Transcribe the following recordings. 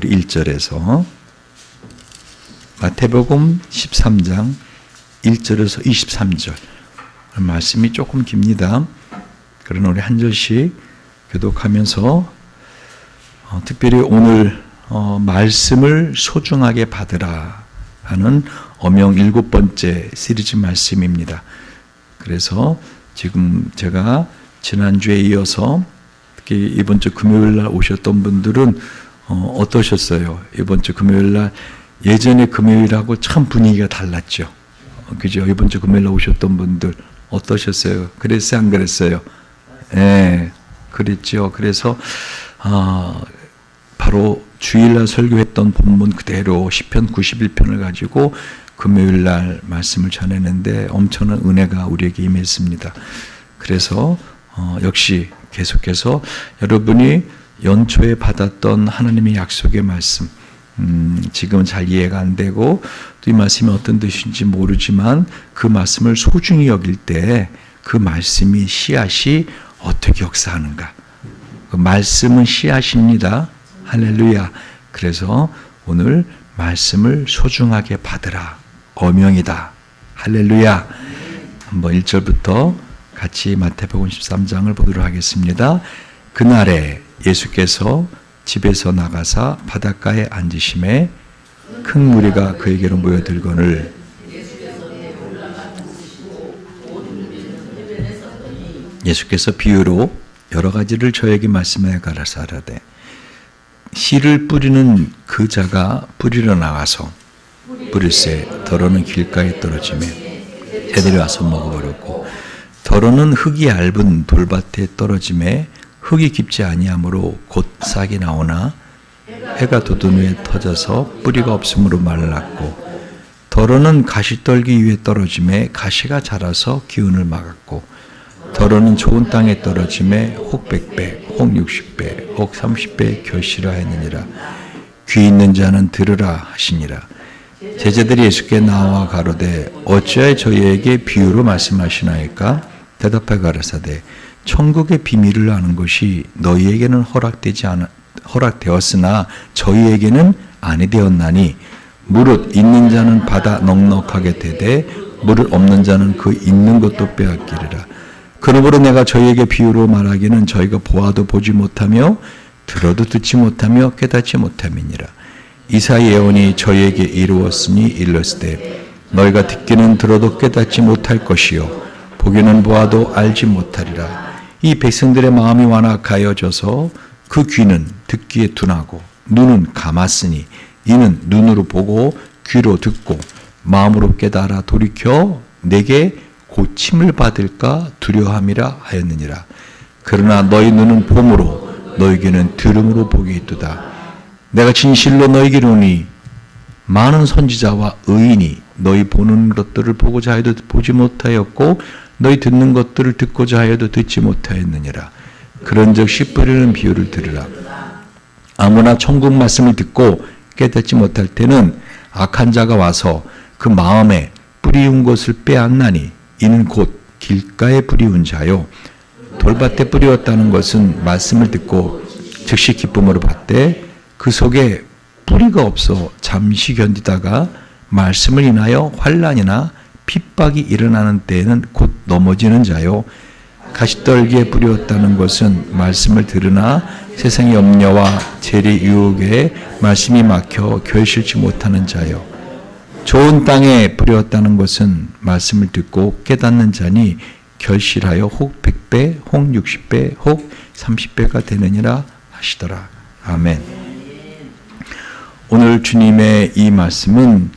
우리 1절에서 마태복음 13장 1절에서 23절 말씀이 조금 깁니다. 그러나 우리 한 절씩 교독하면서 특별히 오늘 말씀을 소중하게 받으라 하는 엄영 7번째 시리즈 말씀입니다. 그래서 지금 제가 지난주에 이어서 특히 이번 주 금요일 날 오셨던 분들은 어떠셨어요? 이번 주 금요일 날 예전에 금요일하고 참 분위기가 달랐죠. 그죠? 이번 주 금요일 날 오셨던 분들 어떠셨어요? 그랬어요? 안 그랬어요? 네, 그랬죠. 그래서 바로 주일날 설교했던 본문 그대로 시편 91편을 가지고 금요일 날 말씀을 전했는데 엄청난 은혜가 우리에게 임했습니다. 그래서 역시 계속해서 여러분이 연초에 받았던 하나님의 약속의 말씀, 지금은 잘 이해가 안 되고 또 이 말씀이 어떤 뜻인지 모르지만 그 말씀을 소중히 여길 때 그 말씀이 씨앗이 어떻게 역사하는가. 그 말씀은 씨앗입니다. 할렐루야. 그래서 오늘 말씀을 소중하게 받으라. 어명이다. 할렐루야. 한번 1절부터 같이 마태복음 13장을 보도록 하겠습니다. 그날에 예수께서 집에서 나가사 바닷가에 앉으심에 큰 무리가 그에게로 모여들거늘 예수께서 비유로 여러 가지를 저에게 말씀하여 가라사하되 씨를 뿌리는 그 자가 뿌리러 나가서 뿌릴새 더러는 길가에 떨어지매 새들이 와서 먹어버렸고 더러는 흙이 얇은 돌밭에 떨어지매 흙이 깊지 아니하므로 곧 싹이 나오나 해가 돋은 후에 터져서 뿌리가 없으므로 말랐고 더러는 가시떨기 위에 떨어지매 가시가 자라서 기운을 막았고 더러는 좋은 땅에 떨어지매 혹 100배, 혹 60배, 혹 30배 결실하 했느니라. 귀 있는 자는 들으라 하시니라. 제자들이 예수께 나와 가로되 어찌하여 저희에게 비유로 말씀하시나이까? 대답하여 가라사대 천국의 비밀을 아는 것이 너희에게는 허락되었으나 저희에게는 아니 되었나니 무릇 있는 자는 받아 넉넉하게 되되 무릇 없는 자는 그 있는 것도 빼앗기리라. 그러므로 내가 저희에게 비유로 말하기는 저희가 보아도 보지 못하며 들어도 듣지 못하며 깨닫지 못함이니라. 이사야 예언이 저희에게 이루었으니 일렀으되 너희가 듣기는 들어도 깨닫지 못할 것이요 보기는 보아도 알지 못하리라. 이 백성들의 마음이 완악하여져서 그 귀는 듣기에 둔하고 눈은 감았으니 이는 눈으로 보고 귀로 듣고 마음으로 깨달아 돌이켜 내게 고침을 받을까 두려움이라 하였느니라. 그러나 너희 눈은 봄으로 너희 귀는 들음으로 보게 있도다. 내가 진실로 너희에게 이르노니 많은 선지자와 의인이 너희 보는 것들을 보고자 하여도 보지 못하였고 너희 듣는 것들을 듣고자 하여도 듣지 못하였느니라. 그런즉 씨 뿌리는 비유를 들으라. 아무나 천국 말씀을 듣고 깨닫지 못할 때는 악한 자가 와서 그 마음에 뿌리운 것을 빼앗나니 이는 곧 길가에 뿌리운 자요 돌밭에 뿌리었다는 것은 말씀을 듣고 즉시 기쁨으로 받되 그 속에 뿌리가 없어 잠시 견디다가 말씀을 인하여 환난이나 핍박이 일어나는 때에는 곧 넘어지는 자요 가시떨기에 뿌리었다는 것은 말씀을 들으나 세상의 염려와 재리 유혹에 말씀이 막혀 결실치 못하는 자요 좋은 땅에 뿌렸다는 것은 말씀을 듣고 깨닫는 자니 결실하여 혹 100배, 혹 60배, 혹 30배가 되느니라 하시더라. 아멘. 오늘 주님의 이 말씀은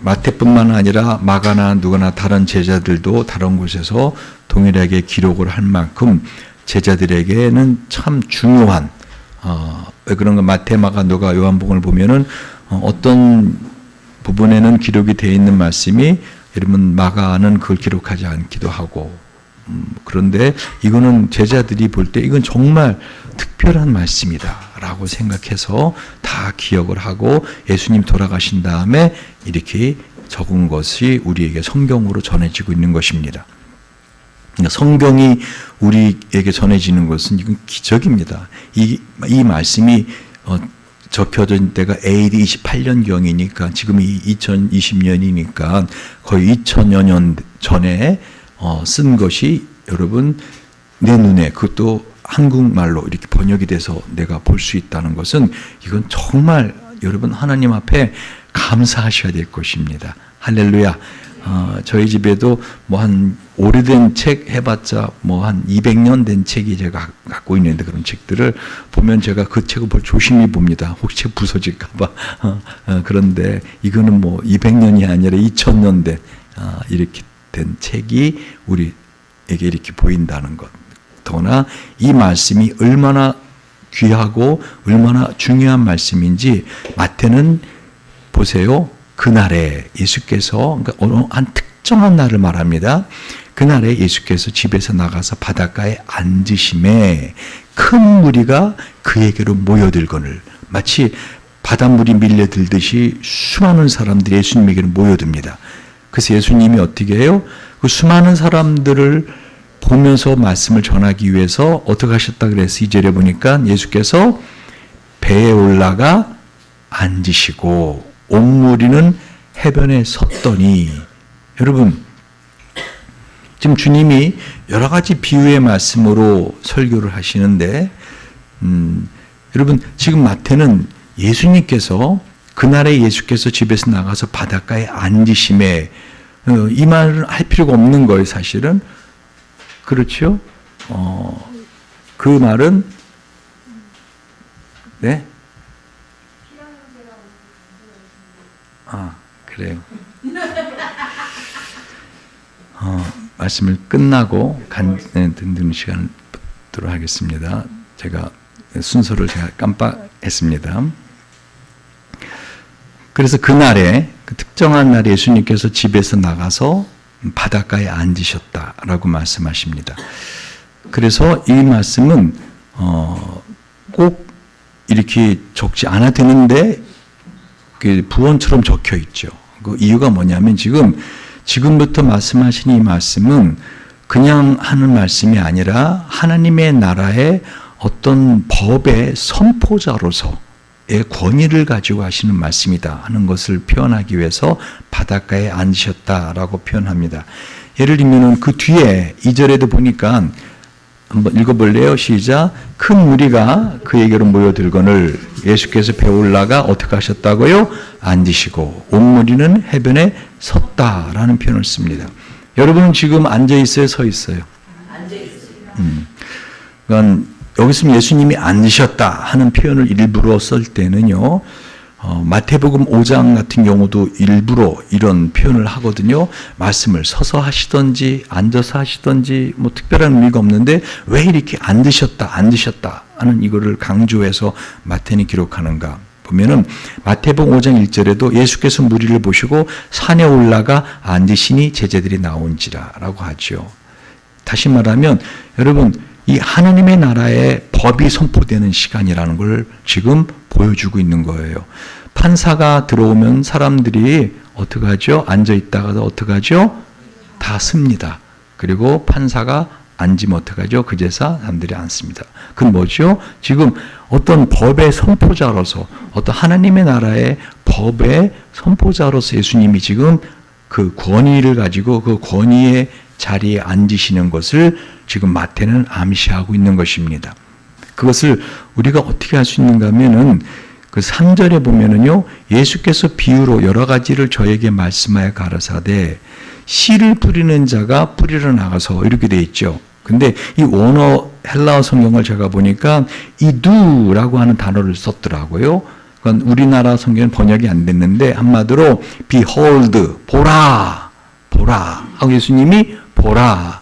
마태뿐만 아니라 마가나 누구나 다른 제자들도 다른 곳에서 동일하게 기록을 할 만큼 제자들에게는 참 중요한 왜 그런가 마태, 마가, 누가, 요한복음을 보면은 어떤 부분에는 기록이 되어 있는 말씀이 여러분 마가는 그걸 기록하지 않기도 하고 그런데 이거는 제자들이 볼 때 이건 정말 특별한 말씀이다 라고 생각해서 다 기억을 하고 예수님 돌아가신 다음에 이렇게 적은 것이 우리에게 성경으로 전해지고 있는 것입니다. 성경이 우리에게 전해지는 것은 이건 기적입니다. 이 말씀이 적혀진 때가 AD 28년경이니까 지금이 2020년이니까 거의 2000여 년 전에 쓴 것이 여러분 내 눈에 그것도 한국말로 이렇게 번역이 돼서 내가 볼 수 있다는 것은 이건 정말 여러분 하나님 앞에 감사하셔야 될 것입니다. 할렐루야. 저희 집에도 뭐 한 오래된 책 해봤자 뭐 한 200년 된 책이 제가 갖고 있는데 그런 책들을 보면 제가 그 책을 조심히 봅니다. 혹시 책 부서질까봐. 그런데 이거는 뭐 200년이 아니라 2000년 된 이렇게 된 책이 우리에게 이렇게 보인다는 것. 더구나 이 말씀이 얼마나 귀하고 얼마나 중요한 말씀인지 마태는 보세요. 그날에 예수께서 그러니까 어느 한 특정한 날을 말합니다. 그날에 예수께서 집에서 나가서 바닷가에 앉으심에 큰 무리가 그에게로 모여들거늘 마치 바닷물이 밀려들듯이 수많은 사람들이 예수님에게로 모여듭니다. 그래서 예수님이 어떻게 해요? 그 수많은 사람들을 보면서 말씀을 전하기 위해서 어떻게 하셨다 그래서 2절에 보니까 예수께서 배에 올라가 앉으시고 온 무리는 해변에 섰더니 여러분 지금 주님이 여러 가지 비유의 말씀으로 설교를 하시는데 여러분 지금 마태는 예수님께서 그날에 예수께서 집에서 나가서 바닷가에 앉으심에 이 말을 할 필요가 없는 거예요 사실은. 그렇죠? 그 말은 네? 그래요. 말씀을 끝나고 듣는 시간을 갖도록 하겠습니다. 제가 순서를 깜빡했습니다. 그래서 그날에 그 특정한 날에 예수님께서 집에서 나가서 바닷가에 앉으셨다라고 말씀하십니다. 그래서 이 말씀은 꼭 이렇게 적지 않아 되는데 부언처럼 적혀 있죠. 그 이유가 뭐냐면 지금부터 말씀하신 이 말씀은 그냥 하는 말씀이 아니라 하나님의 나라의 어떤 법의 선포자로서의 권위를 가지고 하시는 말씀이다 하는 것을 표현하기 위해서 바닷가에 앉으셨다라고 표현합니다. 예를 들면 그 뒤에 2절에도 보니까 한번 읽어볼래요? 시작. 큰 무리가 그에게로 모여들거늘 예수께서 배 올라가 어떻게 하셨다고요? 앉으시고 온 무리는 해변에 섰다라는 표현을 씁니다. 여러분은 지금 앉아 있어요? 서 있어요? 앉아 있어요. 그러니까 여기서 예수님이 앉으셨다 하는 표현을 일부러 쓸 때는요. 마태복음 5장 같은 경우도 일부러 이런 표현을 하거든요. 말씀을 서서 하시든지 앉아서 하시든지 뭐 특별한 의미가 없는데 왜 이렇게 앉으셨다 하는 이거를 강조해서 마태는 기록하는가 보면은 마태복음 5장 1절에도 예수께서 무리를 보시고 산에 올라가 앉으시니 제자들이 나온지라라고 하죠. 다시 말하면 여러분 이 하나님의 나라의 법이 선포되는 시간이라는 걸 지금 보여주고 있는 거예요. 판사가 들어오면 사람들이 어떻게 하죠? 앉아 있다가도 어떻게 하죠? 다 씁니다. 그리고 판사가 앉으면 어떻게 하죠? 그제서 사람들이 앉습니다. 그건 뭐죠? 지금 어떤 법의 선포자로서 어떤 하나님의 나라의 법의 선포자로서 예수님이 지금 그 권위를 가지고 그 권위의 자리에 앉으시는 것을 지금 마태는 암시하고 있는 것입니다. 그것을 우리가 어떻게 할 수 있는가 하면은 그 3절에 보면은요, 예수께서 비유로 여러 가지를 저에게 말씀하여 가라사대 씨를 뿌리는 자가 뿌리러 나가서 이렇게 돼 있죠. 근데 이 원어 헬라어 성경을 제가 보니까 이 do라고 하는 단어를 썼더라고요. 그건 우리나라 성경은 번역이 안 됐는데 한마디로 behold, 보라 하고 예수님이 보라.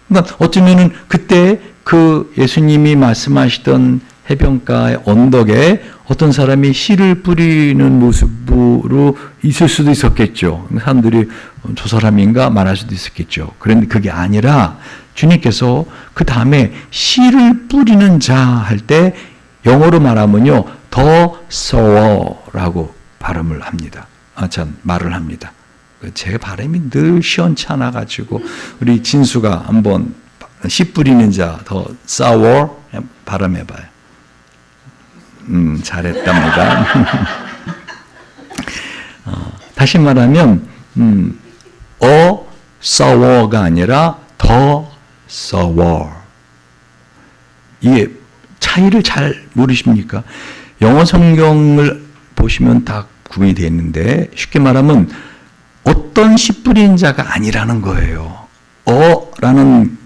그러니까 어쩌면은 그때 그 예수님이 말씀하시던 해변가의 언덕에 어떤 사람이 씨를 뿌리는 모습으로 있을 수도 있었겠죠. 사람들이 저 사람인가 말할 수도 있었겠죠. 그런데 그게 아니라 주님께서 그 다음에 씨를 뿌리는 자 할 때 영어로 말하면요, the sower라고 발음을 합니다. 말을 합니다. 제 발음이 늘 시원찮아 가지고 우리 진수가 한번 씨 뿌리는 자 더 sour 발음해봐요. 잘했답니다. 다시 말하면 sour가 아니라 더 sour. 이게 차이를 잘 모르십니까? 영어 성경을 보시면 다 구분이 되어 있는데 쉽게 말하면 어떤 씨 뿌린 자가 아니라는 거예요. 라는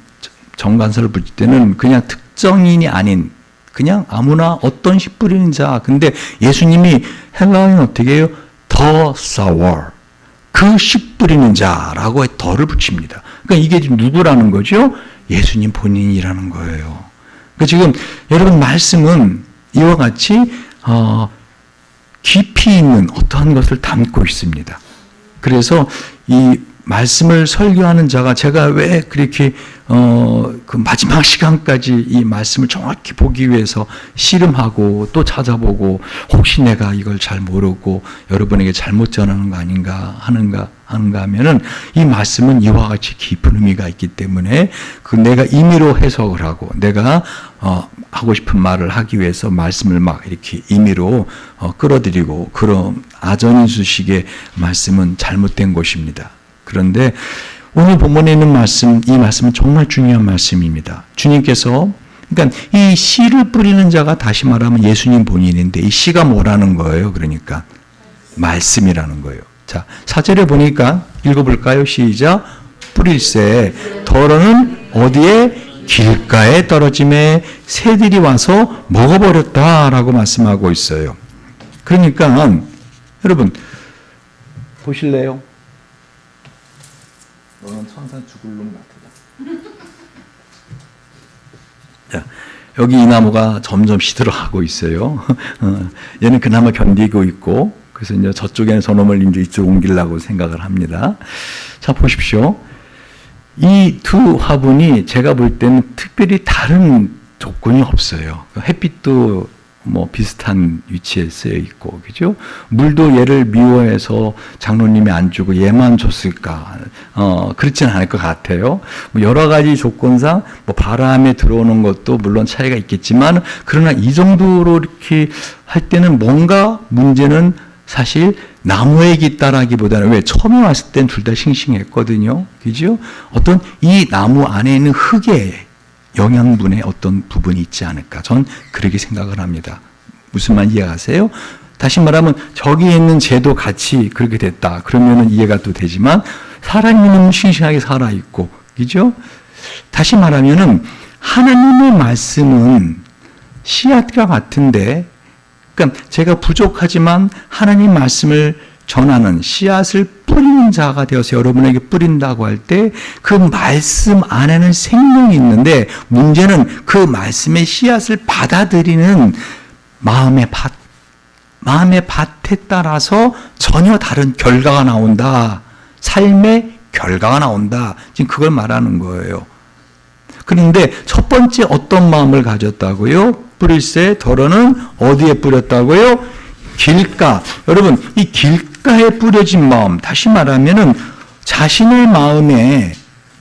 정관사를 붙일 때는 그냥 특정인이 아닌 그냥 아무나 어떤 씨 뿌리는 자. 근데 예수님이 헬라어는 어떻게 해요? 더 sour. 그 씨 뿌리는 자라고 더를 붙입니다. 그러니까 이게 지금 누구라는 거죠? 예수님 본인이라는 거예요. 그러니까 지금 여러분 말씀은 이와 같이 깊이 있는 어떠한 것을 담고 있습니다. 그래서 이 말씀을 설교하는 자가 제가 왜 그렇게 그 마지막 시간까지 이 말씀을 정확히 보기 위해서 씨름하고 또 찾아보고 혹시 내가 이걸 잘 모르고 여러분에게 잘못 전하는 거 아닌가 하는가 하면은 이 말씀은 이와 같이 깊은 의미가 있기 때문에 그 내가 임의로 해석을 하고 내가 하고 싶은 말을 하기 위해서 말씀을 막 이렇게 임의로 끌어들이고 그런 아전인수식의 말씀은 잘못된 것입니다. 그런데 오늘 본문에 있는 말씀, 이 말씀은 정말 중요한 말씀입니다. 주님께서 그러니까 이 씨를 뿌리는 자가 다시 말하면 예수님 본인인데 이 씨가 뭐라는 거예요? 그러니까 말씀이라는 거예요. 자, 4절에 보니까 읽어볼까요? 시작. 뿌릴새 더러는 어디에? 길가에 떨어짐에 새들이 와서 먹어버렸다라고 말씀하고 있어요. 그러니까 여러분 보실래요? 너는 천사 죽을 놈 같다. 자, 여기 이 나무가 점점 시들어가고 있어요. 얘는 그나마 견디고 있고, 그래서 이제 저쪽에는 저놈을 이제 이쪽으로 옮기려고 생각을 합니다. 자, 보십시오. 이 두 화분이 제가 볼 때는 특별히 다른 조건이 없어요. 햇빛도 뭐 비슷한 위치에 쓰여 있고, 그죠? 물도 얘를 미워해서 장로님이 안 주고 얘만 줬을까? 그렇지는 않을 것 같아요. 뭐 여러 가지 조건상 뭐 바람에 들어오는 것도 물론 차이가 있겠지만, 그러나 이 정도로 이렇게 할 때는 뭔가 문제는 사실 나무에 있다라기보다는 왜 처음에 왔을 땐 둘 다 싱싱했거든요. 그죠? 어떤 이 나무 안에 있는 흙에 영양분의 어떤 부분이 있지 않을까. 전 그렇게 생각을 합니다. 무슨 말 이해하세요? 다시 말하면 저기에 있는 재도 같이 그렇게 됐다. 그러면은 이해가 또 되지만 살아있는 싱싱하게 살아있고, 그죠? 다시 말하면은 하나님의 말씀은 씨앗과 같은데, 그러니까 제가 부족하지만 하나님 말씀을 전하는 씨앗을 뿌리는 자가 되어서 여러분에게 뿌린다고 할 때 그 말씀 안에는 생명이 있는데 문제는 그 말씀의 씨앗을 받아들이는 마음의 밭에 따라서 전혀 다른 결과가 나온다. 삶의 결과가 나온다. 지금 그걸 말하는 거예요. 그런데 첫 번째 어떤 마음을 가졌다고요? 뿌릴새 더러는 어디에 뿌렸다고요? 길가. 여러분, 이 길가에 뿌려진 마음, 다시 말하면은 자신의 마음에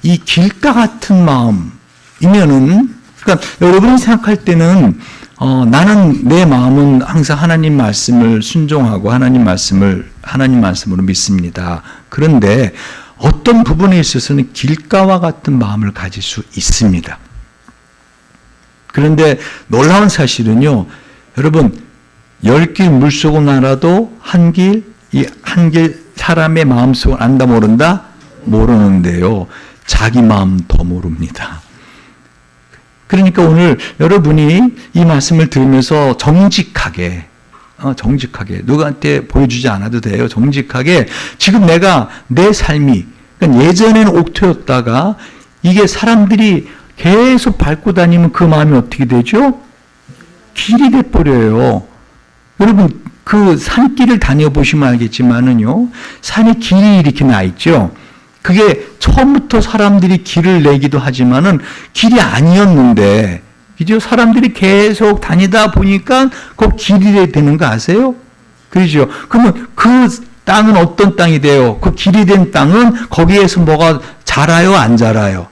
이 길가 같은 마음이면은, 그러니까 여러분이 생각할 때는 나는 내 마음은 항상 하나님 말씀을 순종하고 하나님 말씀으로 믿습니다. 그런데 어떤 부분에 있어서는 길가와 같은 마음을 가질 수 있습니다. 그런데 놀라운 사실은요, 여러분, 10길 물속은 알아도 한 길 사람의 마음속을 안다 모른다? 모르는데요. 자기 마음 더 모릅니다. 그러니까 오늘 여러분이 이 말씀을 들으면서 정직하게 누구한테 보여주지 않아도 돼요. 정직하게 지금 내가 내 삶이, 그러니까 예전에는 옥토였다가 이게 사람들이 계속 밟고 다니면 그 마음이 어떻게 되죠? 길이 돼버려요. 여러분, 그 산길을 다녀보시면 알겠지만은요, 산에 길이 이렇게 나 있죠? 그게 처음부터 사람들이 길을 내기도 하지만은 길이 아니었는데, 그죠? 사람들이 계속 다니다 보니까 그 길이 되는 거 아세요? 그렇죠? 그러면 그 땅은 어떤 땅이 돼요? 그 길이 된 땅은 거기에서 뭐가 자라요? 안 자라요?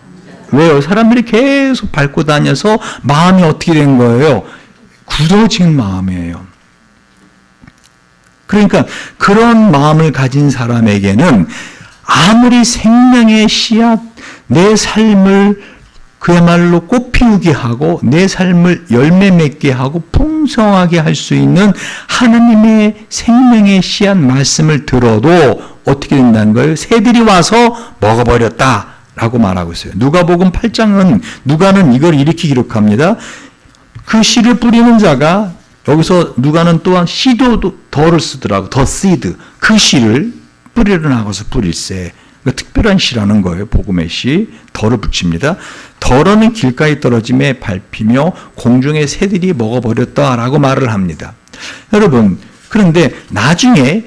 왜요? 사람들이 계속 밟고 다녀서 마음이 어떻게 된 거예요? 굳어진 마음이에요. 그러니까 그런 마음을 가진 사람에게는 아무리 생명의 씨앗, 내 삶을 그야말로 꽃피우게 하고 내 삶을 열매 맺게 하고 풍성하게 할 수 있는 하나님의 생명의 씨앗 말씀을 들어도 어떻게 된다는 거예요? 새들이 와서 먹어버렸다라고 말하고 있어요. 누가복음 8장은 누가는 이걸 이렇게 기록합니다. 그 씨를 뿌리는 자가, 여기서 누가는 또한 씨도 더를 쓰더라고. 더 씨드. 그 씨를 뿌리러 나가서 뿌릴세. 그러니까 특별한 씨라는 거예요. 복음의 씨. 덜을 붙입니다. 덜어는 길가에 떨어짐에 밟히며 공중의 새들이 먹어버렸다라고 말을 합니다. 여러분, 그런데 나중에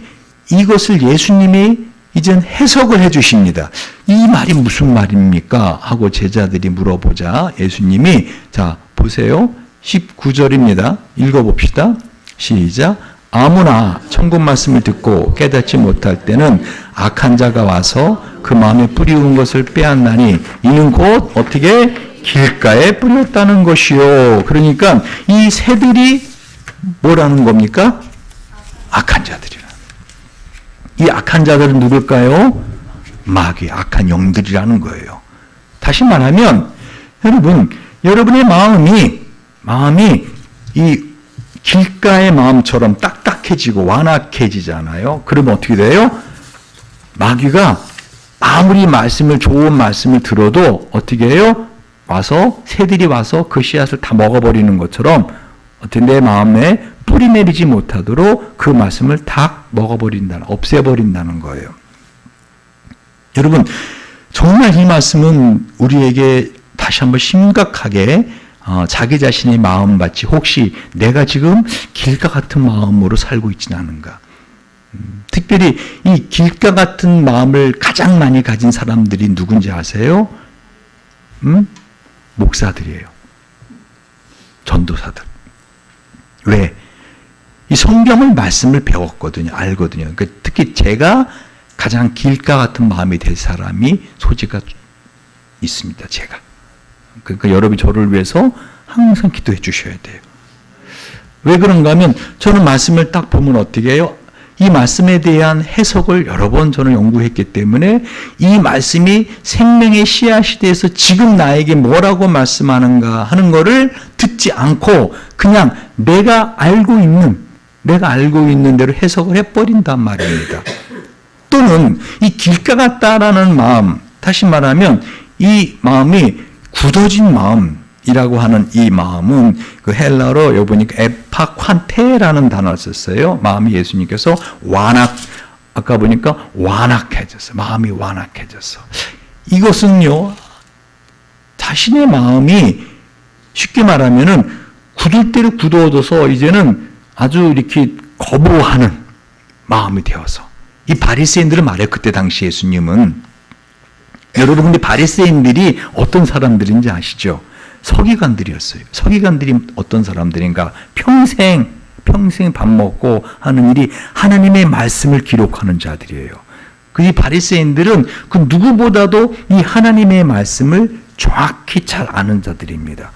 이것을 예수님이 이젠 해석을 해 주십니다. 이 말이 무슨 말입니까? 하고 제자들이 물어보자 예수님이, 자 보세요. 19절입니다. 읽어봅시다. 시작. 아무나 천국 말씀을 듣고 깨닫지 못할 때는 악한 자가 와서 그 마음에 뿌리운 것을 빼앗나니 이는 곧 어떻게 길가에 뿌렸다는 것이요. 그러니까 이 새들이 뭐라는 겁니까? 악한 자들이라. 이 악한 자들은 누굴까요? 마귀, 악한 영들이라는 거예요. 다시 말하면 여러분, 여러분의 마음이 이 길가의 마음처럼 딱딱해지고 완악해지잖아요. 그러면 어떻게 돼요? 마귀가 아무리 좋은 말씀을 들어도 어떻게 해요? 새들이 와서 그 씨앗을 다 먹어버리는 것처럼 어떻게 내 마음에 뿌리 내리지 못하도록 그 말씀을 다 없애버린다는 거예요. 여러분, 정말 이 말씀은 우리에게 다시 한번 심각하게 자기 자신의 마음같이 혹시 내가 지금 길가 같은 마음으로 살고 있지는 않은가. 특별히 이 길가 같은 마음을 가장 많이 가진 사람들이 누군지 아세요? 목사들이에요. 전도사들. 왜? 이 성경을 말씀을 배웠거든요. 알거든요. 그러니까 특히 제가 가장 길가 같은 마음이 될 사람이 소지가 있습니다. 제가. 그러니까 여러분이 저를 위해서 항상 기도해 주셔야 돼요. 왜 그런가 하면 저는 말씀을 딱 보면 어떻게 해요? 이 말씀에 대한 해석을 여러 번 저는 연구했기 때문에 이 말씀이 생명의 씨앗이 돼서 지금 나에게 뭐라고 말씀하는가 하는 거를 듣지 않고 그냥 내가 알고 있는 대로 해석을 해버린단 말입니다. 또는 이 길가 같다라는 마음, 다시 말하면 이 마음이 굳어진 마음이라고 하는 이 마음은 그 헬라어로 여기 보니까 에파콴테라는 단어를 썼어요. 마음이 예수님께서 아까 보니까 완악해졌어요. 마음이 완악해졌어. 이것은요, 자신의 마음이 쉽게 말하면은 굳을 대로 굳어져서 이제는 아주 이렇게 거부하는 마음이 되어서. 이 바리새인들을 말해요. 그때 당시 예수님은. 여러분, 근데 바리새인들이 어떤 사람들인지 아시죠? 서기관들이었어요. 서기관들이 어떤 사람들인가? 평생 밥 먹고 하는 일이 하나님의 말씀을 기록하는 자들이에요. 이 바리새인들은 그 누구보다도 이 하나님의 말씀을 정확히 잘 아는 자들입니다.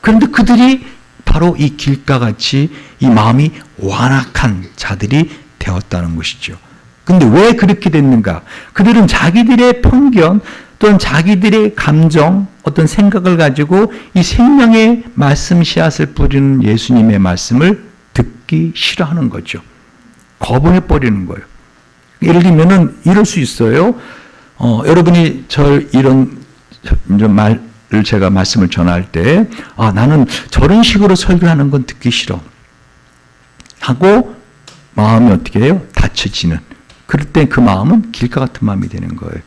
그런데 그들이 바로 이 길가같이 이 마음이 완악한 자들이 되었다는 것이죠. 근데 왜 그렇게 됐는가? 그들은 자기들의 편견 또는 자기들의 감정, 어떤 생각을 가지고 이 생명의 말씀 씨앗을 뿌리는 예수님의 말씀을 듣기 싫어하는 거죠. 거부해버리는 거예요. 예를 들면은 이럴 수 있어요. 여러분이 이런 말을 제가 말씀을 전할 때, 나는 저런 식으로 설교하는 건 듣기 싫어. 하고 마음이 어떻게 해요? 닫혀지는. 그럴 때 그 마음은 길가 같은 마음이 되는 거예요.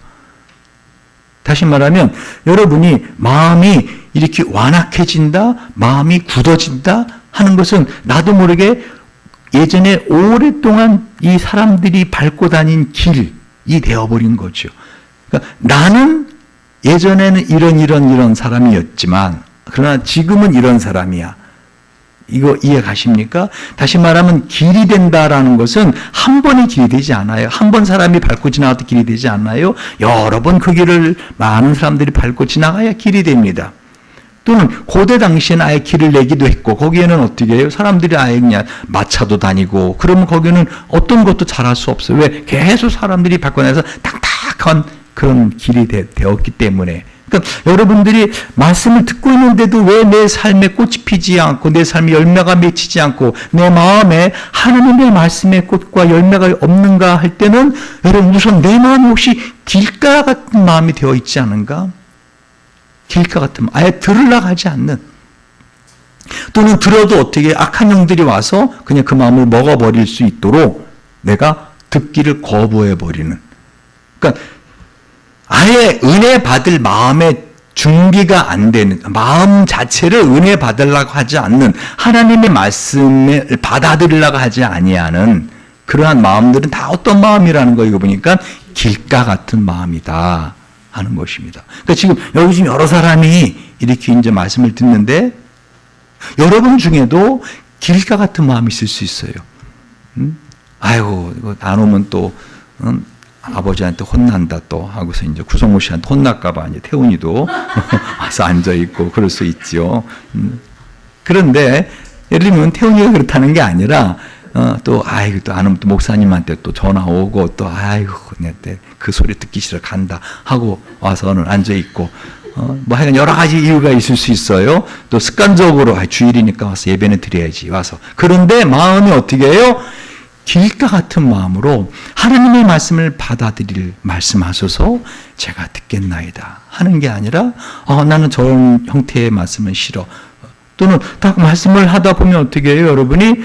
다시 말하면 여러분이 마음이 이렇게 완악해진다, 마음이 굳어진다 하는 것은 나도 모르게 예전에 오랫동안 이 사람들이 밟고 다닌 길이 되어버린 거죠. 그러니까 나는 예전에는 이런 사람이었지만 그러나 지금은 이런 사람이야. 이거 이해 가십니까? 다시 말하면 길이 된다라는 것은 한 번의 길이 되지 않아요. 한 번 사람이 밟고 지나가도 길이 되지 않아요. 여러 번 그 길을 많은 사람들이 밟고 지나가야 길이 됩니다. 또는 고대 당시에는 아예 길을 내기도 했고 거기에는 어떻게 해요? 사람들이 아예 그냥 마차도 다니고 그러면 거기는 어떤 것도 잘할 수 없어요. 왜? 계속 사람들이 바꿔내서 딱딱한 그런 길이 되었기 때문에. 그러니까 여러분들이 말씀을 듣고 있는데도 왜 내 삶에 꽃이 피지 않고 내 삶에 열매가 맺히지 않고 내 마음에 하나님의 말씀의 꽃과 열매가 없는가 할 때는 여러분 우선 내 마음이 혹시 길가 같은 마음이 되어 있지 않은가? 길가 같은 아예 들으려고 하지 않는 또는 들어도 어떻게 악한 영들이 와서 그냥 그 마음을 먹어버릴 수 있도록 내가 듣기를 거부해버리는 그러니까 아예 은혜 받을 마음의 준비가 안 되는 마음 자체를 은혜 받으려고 하지 않는 하나님의 말씀을 받아들이려고 하지 아니하는 그러한 마음들은 다 어떤 마음이라는 거 이거 보니까 길가 같은 마음이다 하는 것입니다. 그러니까 지금 여기 지금 여러 사람이 이렇게 이제 말씀을 듣는데 여러분 중에도 길가 같은 마음이 있을 수 있어요. 아이고 이거 안 오면 또 아버지한테 혼난다 또 하고서 이제 구성모 씨한테 혼날까봐 이제 태훈이도 와서 앉아 있고 그럴 수 있죠. 그런데 예를 들면 태훈이가 그렇다는 게 아니라 또 아이고 또 안 오면 또 목사님한테 또 전화 오고 또 아이고 그 소리 듣기 싫어 간다 하고 와서는 앉아 있고 뭐 하여간 여러 가지 이유가 있을 수 있어요. 또 습관적으로 주일이니까 와서 예배는 드려야지 와서 그런데 마음이 어떻게 해요? 길가 같은 마음으로 하나님의 말씀을 받아들일 말씀하소서 제가 듣겠나이다 하는 게 아니라 나는 저런 형태의 말씀은 싫어. 또는 딱 말씀을 하다 보면 어떻게 해요? 여러분이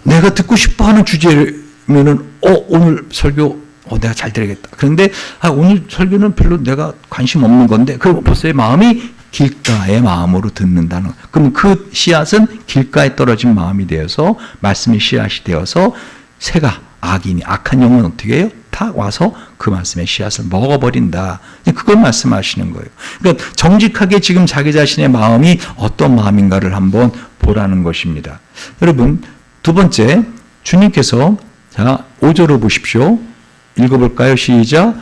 내가 듣고 싶어하는 주제면은 오늘 설교 내가 잘 들으겠다. 그런데 오늘 설교는 별로 내가 관심 없는 건데 그럼 벌써 마음이 길가의 마음으로 듣는다는 그럼 그 씨앗은 길가에 떨어진 마음이 되어서 말씀의 씨앗이 되어서 새가 악한 영은 어떻게 해요? 다 와서 그 말씀의 씨앗을 먹어버린다. 그걸 말씀하시는 거예요. 그러니까 정직하게 지금 자기 자신의 마음이 어떤 마음인가를 한번 보라는 것입니다. 여러분 두 번째 주님께서 자 5절을 보십시오. 읽어볼까요? 시작.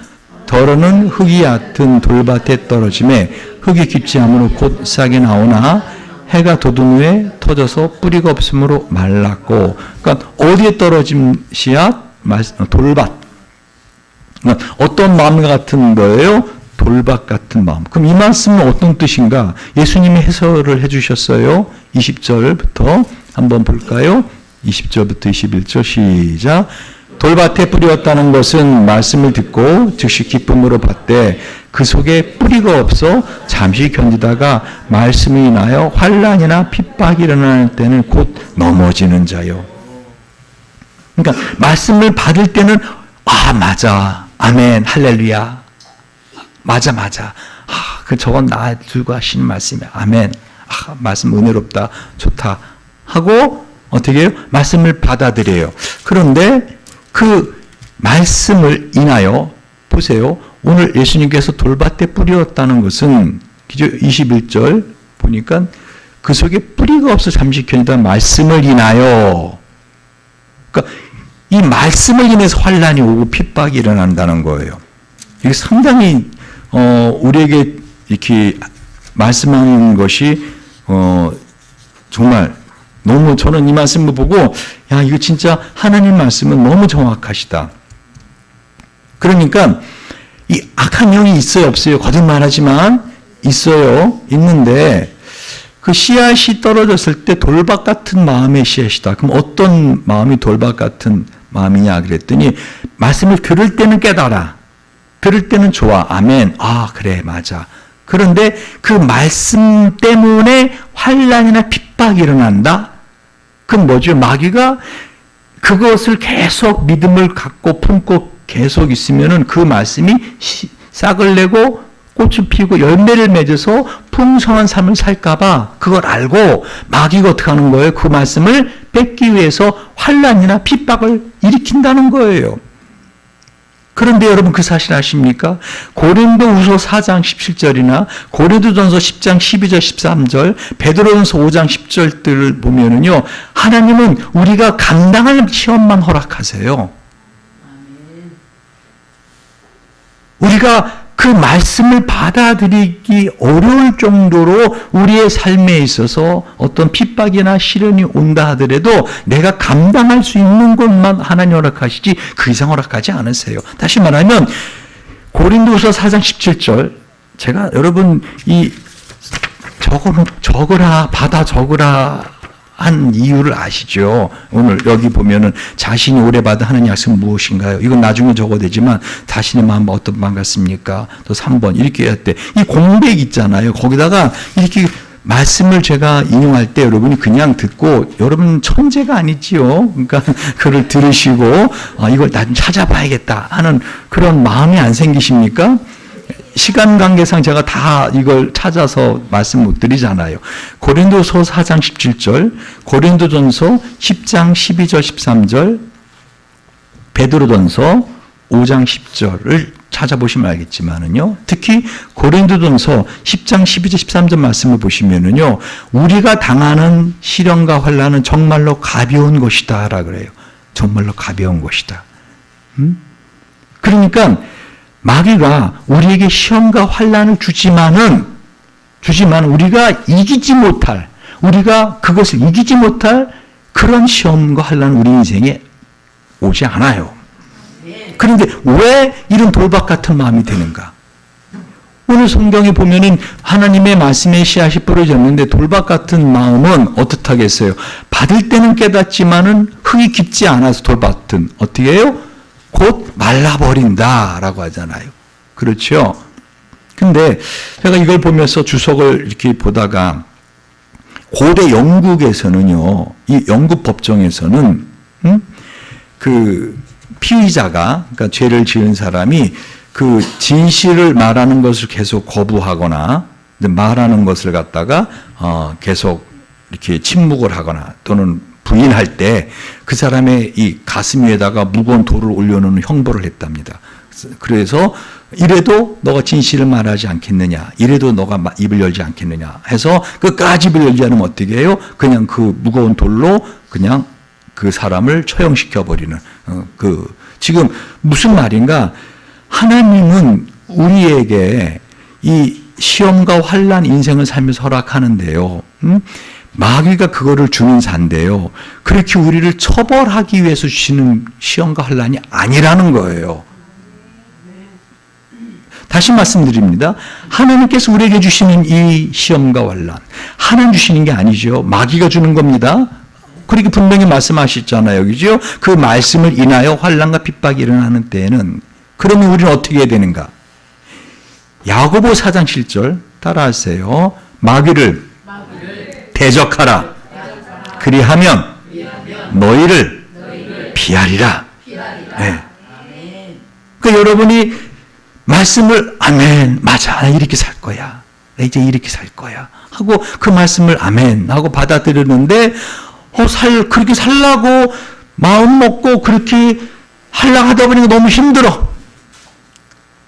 더러는 흙이 얕은 돌밭에 떨어짐에 흙이 깊지 않으므로 곧 싹이 나오나 해가 돋은 후에 터져서 뿌리가 없으므로 말랐고 그러니까 어디에 떨어진 씨앗? 돌밭. 그러니까 어떤 마음 같은 거예요? 돌밭 같은 마음. 그럼 이 말씀은 어떤 뜻인가? 예수님이 해설을 해주셨어요. 20절부터 한번 볼까요? 20절부터 21절 시작. 돌밭에 뿌리었다는 것은 말씀을 듣고 즉시 기쁨으로 받되 그 속에 뿌리가 없어 잠시 견디다가 말씀이 인하여 환난이나 핍박이 일어날 때는 곧 넘어지는 자요. 그러니까 말씀을 받을 때는 맞아 아멘 할렐루야 맞아 저건 나 들고 하시는 말씀이야 아멘 말씀 은혜롭다 좋다 하고 어떻게 해요? 말씀을 받아들여요. 그런데 그 말씀을 인하여 보세요. 오늘 예수님께서 돌밭에 뿌리었다는 것은 21절 보니까 그 속에 뿌리가 없어 잠시 견디다 말씀을 인하여 그러니까 이 말씀을 인해서 환난이 오고 핍박이 일어난다는 거예요. 이게 상당히 우리에게 이렇게 말씀하는 것이 정말 너무 저는 이 말씀을 보고 이거 진짜 하나님 말씀은 너무 정확하시다. 그러니까 이 악한 영이 있어요 없어요? 거짓말하지만 있어요. 있는데 그 씨앗이 떨어졌을 때 돌밭 같은 마음의 씨앗이다. 그럼 어떤 마음이 돌밭 같은 마음이냐 그랬더니 말씀을 들을 때는 깨달아. 들을 때는 좋아. 아멘. 그래 맞아. 그런데 그 말씀 때문에 환난이나 핍박이 일어난다. 그럼 뭐죠? 마귀가 그것을 계속 믿음을 갖고 품고 계속 있으면은 그 말씀이 싹을 내고 꽃을 피우고 열매를 맺어서 풍성한 삶을 살까봐 그걸 알고 마귀가 어떻게 하는 거예요? 그 말씀을 뺏기 위해서 환난이나 핍박을 일으킨다는 거예요. 그런데 여러분 그 사실 아십니까? 고린도후서 4장 17절이나 고린도전서 10장 12절 13절 베드로전서 5장 10절들을 보면은요 하나님은 우리가 감당할 시험만 허락하세요. 우리가 그 그 말씀을 받아들이기 어려울 정도로 우리의 삶에 있어서 어떤 핍박이나 시련이 온다 하더라도 내가 감당할 수 있는 것만 하나님 허락하시지 그 이상 허락하지 않으세요. 다시 말하면 고린도서 4장 17절, 제가 여러분 이 적으라, 받아 적으라 한 이유를 아시죠? 오늘 여기 보면은 자신이 오래 받은 하나님의 약속은 무엇인가요? 이건 나중에 적어도 되지만 자신의 마음 어떤 마음 같습니까? 또 3번 이렇게 할 때 이 공백 있잖아요. 거기다가 이렇게 말씀을 제가 인용할 때 여러분이 그냥 듣고 여러분 천재가 아니지요. 그러니까 그걸 들으시고 이걸 나 좀 찾아봐야겠다 하는 그런 마음이 안 생기십니까? 시간 관계상 제가 다 이걸 찾아서 말씀 못 드리잖아요. 고린도서 4장 17절, 고린도전서 10장 12절 13절, 베드로전서 5장 10절을 찾아보시면 알겠지만은요. 특히 고린도전서 10장 12절 13절 말씀을 보시면은요. 우리가 당하는 시련과 환난은 정말로 가벼운 것이다라 그래요. 정말로 가벼운 것이다. 그러니까 마귀가 우리에게 시험과 환난을 주지만은 우리가 그것을 이기지 못할 그런 시험과 환난은 우리 인생에 오지 않아요. 그런데 왜 이런 돌박 같은 마음이 드는가? 오늘 성경에 보면은 하나님의 말씀의 씨앗이 뿌려졌는데 돌박 같은 마음은 어떻다겠어요? 받을 때는 깨닫지만은 흙이 깊지 않아서 돌박 같은 어떻게 해요? 곧 말라버린다라고 하잖아요. 그렇죠? 근데 제가 이걸 보면서 주석을 이렇게 보다가 고대 영국에서는요, 이 영국 법정에서는 그 피의자가, 그러니까 죄를 지은 사람이 그 진실을 말하는 것을 계속 거부하거나 말하는 것을 갖다가 계속 이렇게 침묵을 하거나 또는 부인할 때 그 사람의 이 가슴 위에다가 무거운 돌을 올려놓는 형벌을 했답니다. 그래서 이래도 너가 진실을 말하지 않겠느냐, 이래도 너가 입을 열지 않겠느냐 해서 끝까지 입을 열지 않으면 어떻게 해요? 그냥 그 무거운 돌로 그냥 그 사람을 처형시켜 버리는 지금 무슨 말인가? 하나님은 우리에게 이 시험과 환난 인생을 살면서 허락하는데요. 마귀가 그거를 주는 잔데요. 그렇게 우리를 처벌하기 위해서 주시는 시험과 환난이 아니라는 거예요. 다시 말씀드립니다. 하나님께서 우리에게 주시는 이 시험과 환난, 하나님 주시는 게 아니죠. 마귀가 주는 겁니다. 그렇게 분명히 말씀하셨잖아요. 그죠? 그 말씀을 인하여 환난과 핍박이 일어나는 때에는 그러면 우리는 어떻게 해야 되는가? 야고보 4장 7절 따라하세요. 마귀를 대적하라. 그리하면 너희를 피하리라. 네. 그러니까 여러분이 말씀을 아멘, 맞아, 나 이렇게 살 거야. 나 이제 이렇게 살 거야. 하고 그 말씀을 아멘 하고 받아들였는데 그렇게 살라고 마음 먹고 그렇게 하려고 하다 보니까 너무 힘들어.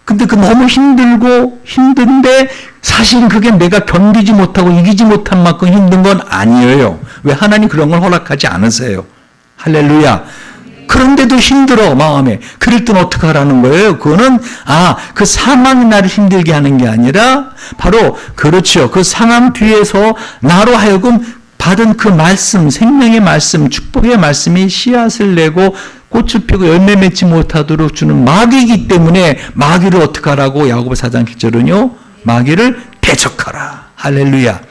근데 그 너무 힘든데 사실은 그게 내가 견디지 못하고 이기지 못한 만큼 힘든 건 아니에요. 왜 하나님 그런 걸 허락하지 않으세요? 할렐루야. 그런데도 힘들어, 마음에. 그럴 땐 어떻게 하라는 거예요? 그거는, 그 상황이 나를 힘들게 하는 게 아니라, 바로, 그렇죠. 그 상황 뒤에서 나로 하여금 받은 그 말씀, 생명의 말씀, 축복의 말씀이 씨앗을 내고 꽃을 피고 열매 맺지 못하도록 주는 마귀이기 때문에 마귀를 어떻게 하라고 야고보 4장 7절은요. 마귀를 대적하라. 할렐루야.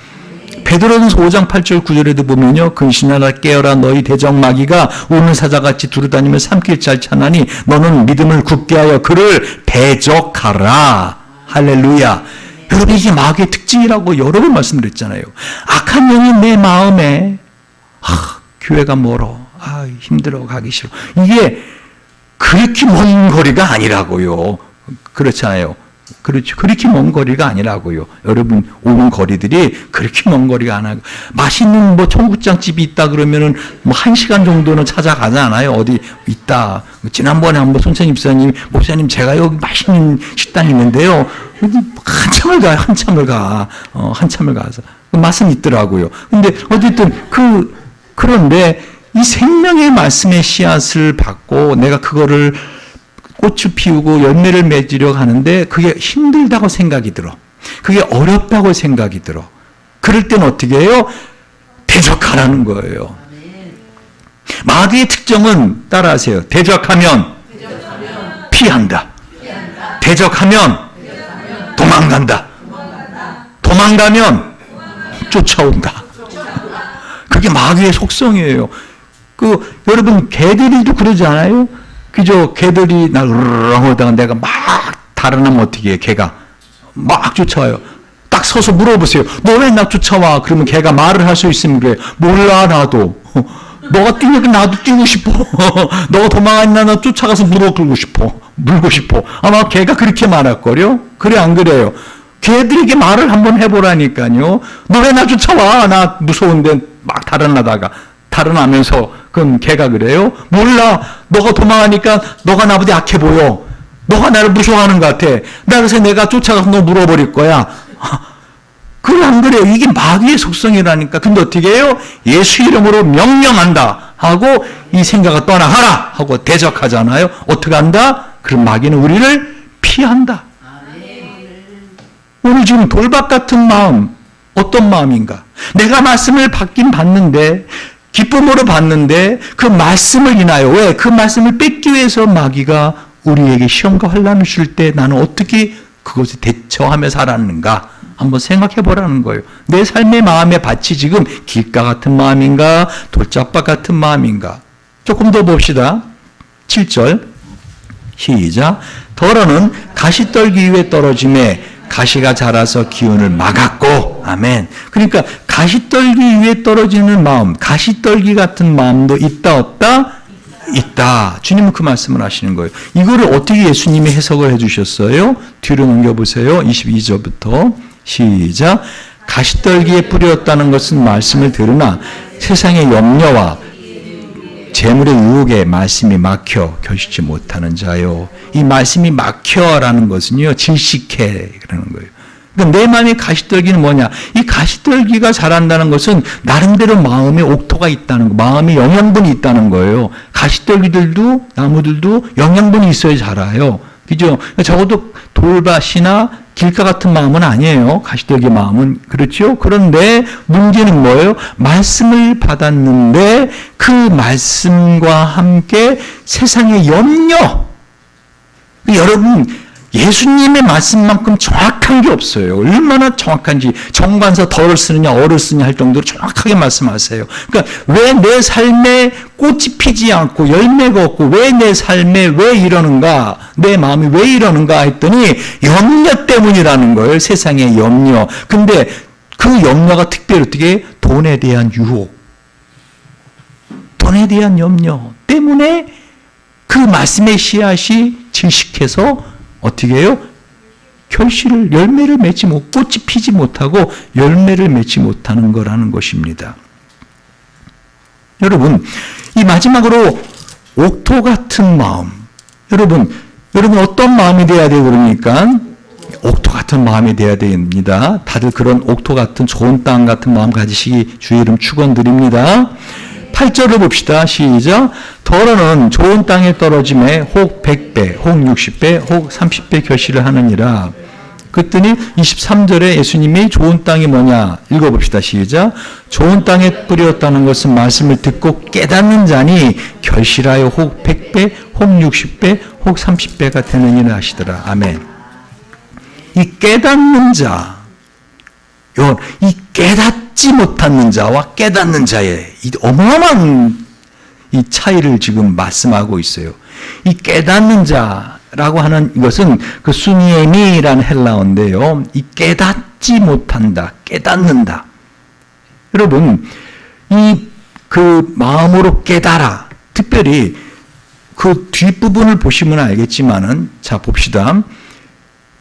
베드로전서 5장 8절 9절에도 보면요. 근신하라 깨어라 너희 대적 마귀가 우는 사자같이 두루다니며 삼킬 잘 차나니 너는 믿음을 굳게 하여 그를 대적하라. 할렐루야. 여러분 이게 마귀의 특징이라고 여러 번 말씀드렸잖아요. 악한 영이 내 마음에 교회가 멀어. 힘들어 가기 싫어. 이게 그렇게 먼 거리가 아니라고요. 그렇잖아요. 그렇죠. 그렇게 먼 거리가 아니라고요. 여러분 오는 거리들이 그렇게 먼 거리가 아니고 맛있는 청국장집이 있다 그러면은 1시간 정도는 찾아가지 않아요. 어디 있다. 지난번에 한번 손찬 목사님 제가 여기 맛있는 식당이 있는데요. 한참을 가요. 한참을 가서 맛은 있더라고요. 근데 어쨌든 그런데 이 생명의 말씀의 씨앗을 받고 내가 그거를 꽃을 피우고 열매를 맺으려고 하는데 그게 힘들다고 생각이 들어. 그게 어렵다고 생각이 들어. 그럴 땐 어떻게 해요? 대적하라는 거예요. 마귀의 특징은 따라하세요. 대적하면 피한다. 대적하면 도망간다. 도망가면 쫓아온다. 그게 마귀의 속성이에요. 여러분 개들이도 그러지 않아요? 그죠? 개들이 날 으르렁 내가 막 달아나면 어떻게 해? 개가 막 쫓아와요. 딱 서서 물어보세요. 너 왜 나 쫓아와? 그러면 개가 말을 할 수 있으면 그래. 몰라 나도. 너가 뛰니까 나도 뛰고 싶어. 너가 도망갔나 나 쫓아가서 물고 싶어. 아마 개가 그렇게 말할걸요? 그래 안 그래요? 개들에게 말을 한번 해보라니까요. 너 왜 나 쫓아와? 나 무서운데 막 달아나면서 그럼 개가 그래요? 몰라. 너가 도망가니까 너가 나보다 약해 보여. 너가 나를 무서워하는 것 같아. 그래서 내가 쫓아가서 너 물어버릴 거야. 그래 안 그래요? 이게 마귀의 속성이라니까. 근데 어떻게 해요? 예수 이름으로 명령한다 하고 이 생각을 떠나가라 하고 대적하잖아요. 어떻게 한다? 그럼 마귀는 우리를 피한다. 오늘 지금 돌박 같은 마음 어떤 마음인가? 내가 말씀을 받긴 받는데 기쁨으로 받는데 그 말씀을 인하여 왜? 그 말씀을 뺏기 위해서 마귀가 우리에게 시험과 환난을 줄 때 나는 어떻게 그것을 대처하며 살았는가? 한번 생각해 보라는 거예요. 내 삶의 마음의 밭이 지금 길가 같은 마음인가? 돌짝밭 같은 마음인가? 조금 더 봅시다. 7절 시작. 더러는 가시떨기 위에 떨어짐에 가시가 자라서 기운을 막았고. 아멘. 그러니까 가시떨기 위에 떨어지는 마음, 가시떨기 같은 마음도 있다 없다? 있다. 주님은 그 말씀을 하시는 거예요. 이거를 어떻게 예수님이 해석을 해주셨어요? 뒤로 넘겨보세요. 22절부터 시작. 가시떨기에 뿌렸다는 것은 말씀을 들으나 세상의 염려와 재물의 유혹에 말씀이 막혀 결실치 못하는 자요. 이 말씀이 막혀라는 것은요, 질식해 그러는 거예요. 그러니까 내 마음의 가시떨기는 뭐냐? 이 가시떨기가 자란다는 것은 나름대로 마음에 옥토가 있다는 거, 마음에 영양분이 있다는 거예요. 가시떨기들도 나무들도 영양분이 있어야 자라요. 그죠? 적어도 돌밭이나 길가 같은 마음은 아니에요. 가시떨기 마음은. 그렇죠? 그런데 문제는 뭐예요? 말씀을 받았는데 그 말씀과 함께 세상의 염려. 여러분, 예수님의 말씀만큼 정확한 게 없어요. 얼마나 정확한지 정관사 덜을 쓰느냐 어를 쓰느냐 할 정도로 정확하게 말씀하세요. 그러니까 왜 내 삶에 꽃이 피지 않고 열매가 없고 왜 내 삶에 왜 이러는가, 내 마음이 왜 이러는가 했더니 염려 때문이라는 거예요. 세상의 염려. 근데 그 염려가 특별히 어떻게 돈에 대한 유혹, 돈에 대한 염려 때문에 그 말씀의 씨앗이 질식해서 어떻게 해요? 열매를 맺지 못, 꽃이 피지 못하고 열매를 맺지 못하는 거라는 것입니다. 여러분, 이 마지막으로 옥토 같은 마음. 여러분 어떤 마음이 돼야 돼요, 그러니까? 옥토 같은 마음이 돼야 됩니다. 다들 그런 옥토 같은 좋은 땅 같은 마음 가지시기 주의 이름 축원드립니다. 8절을 봅시다. 시작. 더러는 좋은 땅에 떨어짐에 혹 100배, 혹 60배, 혹 30배 결실을 하느니라. 그랬더니 23절에 예수님이 좋은 땅이 뭐냐 읽어봅시다. 시작. 좋은 땅에 뿌렸다는 것은 말씀을 듣고 깨닫는 자니 결실하여 혹 100배, 혹 60배, 혹 30배가 되느니라 하시더라. 아멘. 이 깨닫는 자, 이 깨닫지 못하는 자와 깨닫는 자의 이 어마어마한 이 차이를 지금 말씀하고 있어요. 이 깨닫는 자라고 하는 이것은 그 수니에미라는 헬라어인데요. 이 깨닫지 못한다, 깨닫는다. 여러분, 그 마음으로 깨달아. 특별히 그 뒷부분을 보시면 알겠지만은, 자, 봅시다.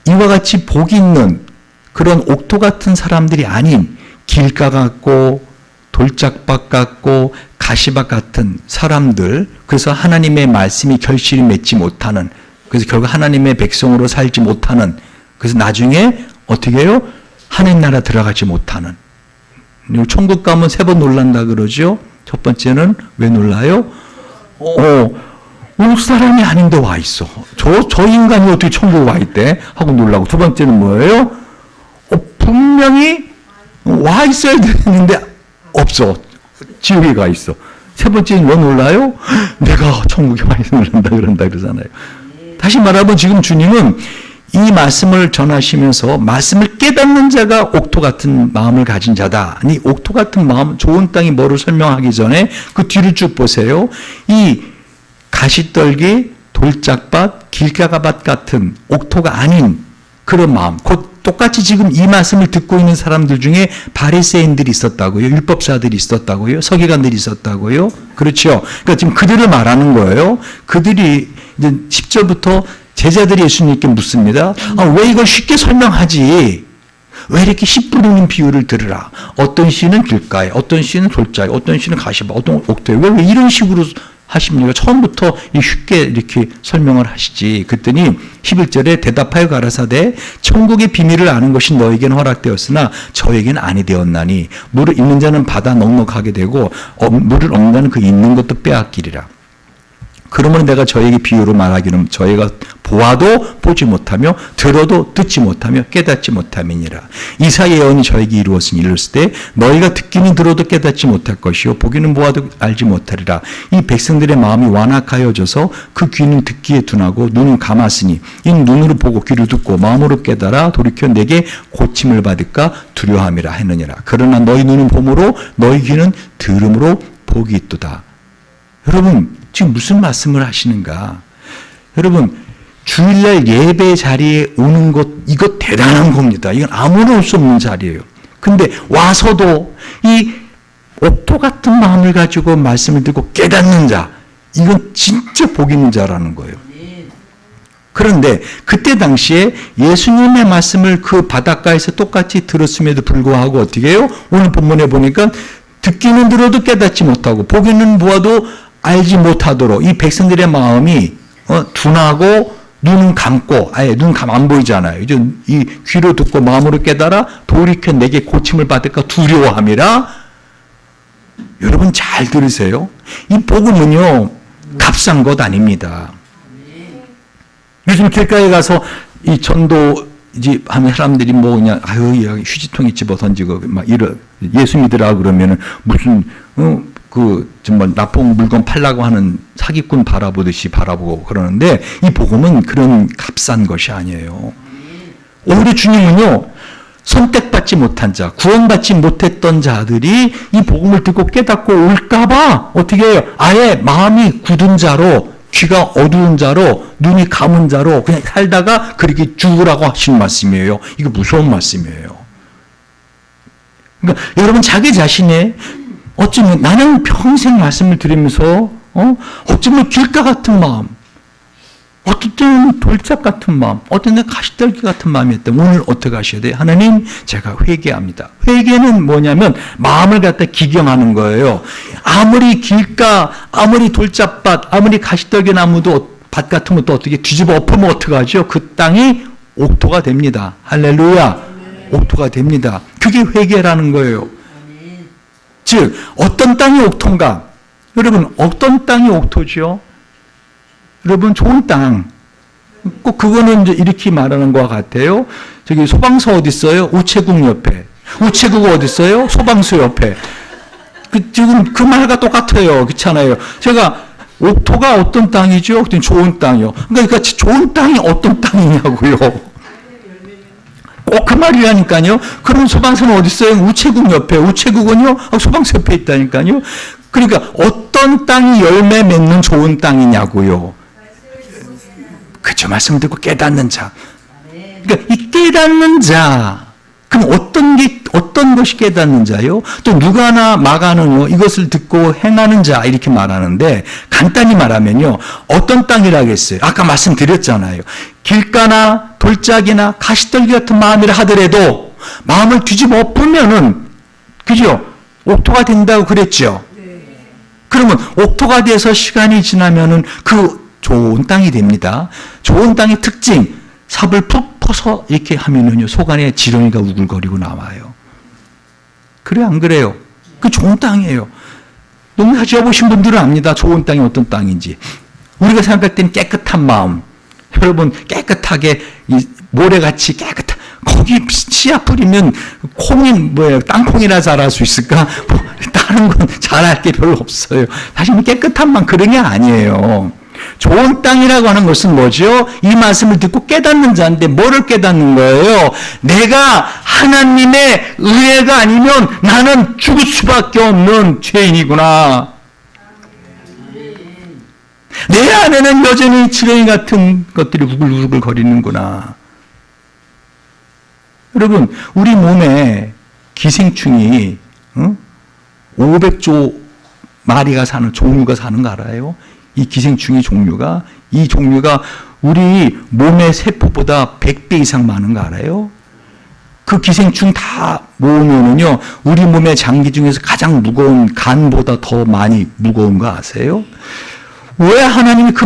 이와 같이 복 있는 그런 옥토 같은 사람들이 아닌 길가 같고 돌짝밭 같고 가시밭 같은 사람들, 그래서 하나님의 말씀이 결실이 맺지 못하는, 그래서 결국 하나님의 백성으로 살지 못하는, 그래서 나중에 어떻게 해요? 하나님 나라 들어가지 못하는. 천국 가면 3번 놀란다 그러죠. 첫 번째는 왜 놀라요? 올 사람이 아닌데 와 있어. 저 인간이 어떻게 천국에 와 있대? 하고 놀라고. 두 번째는 뭐예요? 분명히 와 있어야 되는데 없어. 지옥에 가 있어. 세 번째는 뭐 놀라요? 내가 천국에 와 있어 그런다 그러잖아요. 다시 말하면 지금 주님은 이 말씀을 전하시면서 말씀을 깨닫는 자가 옥토 같은 마음을 가진 자다. 아니 옥토 같은 마음, 좋은 땅이 뭐를 설명하기 전에 그 뒤를 쭉 보세요. 이 가시떨기, 돌짝밭, 길가밭 같은 옥토가 아닌 그런 마음. 곧 똑같이 지금 이 말씀을 듣고 있는 사람들 중에 바리새인들이 있었다고요. 율법사들이 있었다고요. 서기관들이 있었다고요. 그렇죠. 그러니까 지금 그들을 말하는 거예요. 그들이 이제 10절부터 제자들이 예수님께 묻습니다. 왜 이걸 쉽게 설명하지? 왜 이렇게 씨 뿌리는 비유를 들으라? 어떤 씨는 길가에, 어떤 씨는 돌짝에, 어떤 씨는 가시밭, 어떤 옥토에. 왜 이런 식으로 하십니까? 처음부터 쉽게 이렇게 설명을 하시지. 그랬더니 11절에 대답하여 가라사대 천국의 비밀을 아는 것이 너에게는 허락되었으나 저에게는 아니 되었나니 물을 있는 자는 받아 넉넉하게 되고 물을 없는 자는 그 있는 것도 빼앗기리라. 그러므로 내가 저에게 비유로 말하기는 저희가 보아도 보지 못하며 들어도 듣지 못하며 깨닫지 못함이니라. 이사야의 예언이 저에게 이루었으니 이르렀을 때 너희가 듣기는 들어도 깨닫지 못할 것이요 보기는 보아도 알지 못하리라. 이 백성들의 마음이 완악하여져서 그 귀는 듣기에 둔하고 눈은 감았으니 이 눈으로 보고 귀로 듣고 마음으로 깨달아 돌이켜 내게 고침을 받을까 두려워함이라 했느니라. 그러나 너희 눈은 봄으로 너희 귀는 들음으로 복이 있도다. 여러분 지금 무슨 말씀을 하시는가? 여러분 주일날 예배 자리에 오는 것 이거 대단한 겁니다. 이건 아무나 올 수 없는 자리예요. 근데 와서도 이 옥토 같은 마음을 가지고 말씀을 듣고 깨닫는 자 이건 진짜 복 있는 자라는 거예요. 그런데 그때 당시에 예수님의 말씀을 그 바닷가에서 똑같이 들었음에도 불구하고 어떻게 해요? 오늘 본문에 보니까 듣기는 들어도 깨닫지 못하고 보기는 보아도 알지 못하도록 이 백성들의 마음이 둔하고 눈은 감고 아예 눈 감 안 보이잖아요. 이제 이 귀로 듣고 마음으로 깨달아 돌이켜 내게 고침을 받을까 두려워함이라. 여러분 잘 들으세요. 이 복음은요 값싼 것 아닙니다. 요즘 길가에 가서 이 전도 이제 하는 사람들이 뭐 그냥 휴지통에 집어 던지고 막 예수 믿으라 그러면은 무슨 정말 나쁜 물건 팔라고 하는 사기꾼 바라보듯이 바라보고 그러는데 이 복음은 그런 값싼 것이 아니에요. 오히려 주님은요 선택받지 못한 자, 구원받지 못했던 자들이 이 복음을 듣고 깨닫고 올까봐 어떻게 해요? 아예 마음이 굳은 자로, 귀가 어두운 자로, 눈이 감은 자로 그냥 살다가 그렇게 죽으라고 하신 말씀이에요. 이거 무서운 말씀이에요. 그러니까 여러분 자기 자신의 어쩌면 나는 평생 말씀을 들으면서 어쩌면 길가 같은 마음, 어떤 때는 돌짝 같은 마음, 어떤 때는 가시떨기 같은 마음이었다. 오늘 어떻게 하셔야 돼요? 하나님 제가 회개합니다. 회개는 뭐냐면 마음을 갖다 기경하는 거예요. 아무리 길가, 아무리 돌짝밭, 아무리 가시떨기 나무도 밭 같은 것도 어떻게 뒤집어 엎으면 어떡하죠? 그 땅이 옥토가 됩니다. 할렐루야. 옥토가 됩니다. 그게 회개라는 거예요. 즉 어떤 땅이 옥토인가? 여러분 어떤 땅이 옥토죠? 여러분 좋은 땅. 꼭 그거는 이제 이렇게 말하는 것 같아요. 저기 소방서 어디 있어요? 우체국 옆에. 우체국 어디 있어요? 소방서 옆에. 지금 그 말과 똑같아요. 그렇잖아요. 제가 옥토가 어떤 땅이죠? 그랬더니 좋은 땅이요. 그러니까 좋은 땅이 어떤 땅이냐고요. 꼭 그 말이라니까요. 그럼 소방서는 어디 있어요? 우체국 옆에. 우체국은요? 소방서 옆에 있다니까요. 그러니까 어떤 땅이 열매 맺는 좋은 땅이냐고요. 그죠? 말씀 듣고 깨닫는 자. 그러니까 이 깨닫는 자. 그럼 어떤 것이 깨닫는 자요? 또 누가나 마가는요, 이것을 듣고 행하는 자, 이렇게 말하는데, 간단히 말하면요, 어떤 땅이라겠어요? 아까 말씀드렸잖아요. 길가나 돌짝이나 가시떨기 같은 마음이라 하더라도, 마음을 뒤집어 엎으면은, 그죠? 옥토가 된다고 그랬죠? 그러면 옥토가 돼서 시간이 지나면은 그 좋은 땅이 됩니다. 좋은 땅의 특징, 삽을 푹 퍼서 이렇게 하면은요, 속 안에 지렁이가 우글거리고 나와요. 그래, 안 그래요? 그 좋은 땅이에요. 농사 지어보신 분들은 압니다. 좋은 땅이 어떤 땅인지. 우리가 생각할 땐 깨끗한 마음. 여러분, 깨끗하게, 모래같이 깨끗한, 거기 씨앗 뿌리면 땅콩이나 자랄 수 있을까? 다른 건 자랄 게 별로 없어요. 사실 깨끗한 마음, 그런 게 아니에요. 좋은 땅이라고 하는 것은 뭐죠? 이 말씀을 듣고 깨닫는 자인데 뭐를 깨닫는 거예요? 내가 하나님의 의뢰가 아니면 나는 죽을 수밖에 없는 죄인이구나. 내 안에는 여전히 지렁이 같은 것들이 우글우글 거리는구나. 여러분, 우리 몸에 기생충이 500조 마리가 사는 종류가 사는 거 알아요? 이 기생충의 종류가, 이 종류가 우리 몸의 세포보다 100배 이상 많은 거 알아요? 그 기생충 다 모으면은요, 우리 몸의 장기 중에서 가장 무거운 간보다 더 많이 무거운 거 아세요? 왜 하나님이 그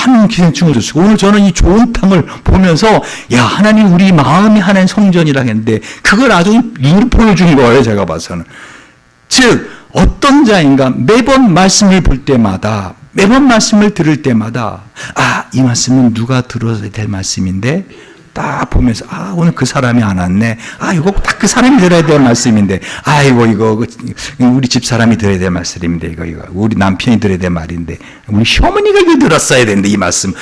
많은 기생충을 줬을까? 오늘 저는 이 좋은 땅을 보면서, 야, 하나님 우리 마음이 하나님 성전이라 했는데, 그걸 아주 눈을 보여준 거예요, 제가 봐서는. 즉, 어떤 자인가 매번 말씀을 볼 때마다, 매번 말씀을 들을 때마다, 아, 이 말씀은 누가 들어야 될 말씀인데, 딱 보면서, 아, 오늘 그 사람이 안 왔네. 아, 이거 딱 그 사람이 들어야 될 말씀인데, 아이고, 이거, 우리 집 사람이 들어야 될 말씀인데, 이거, 우리 남편이 들어야 될 말인데, 우리 시어머니가 이거 들었어야 되는데, 이 말씀.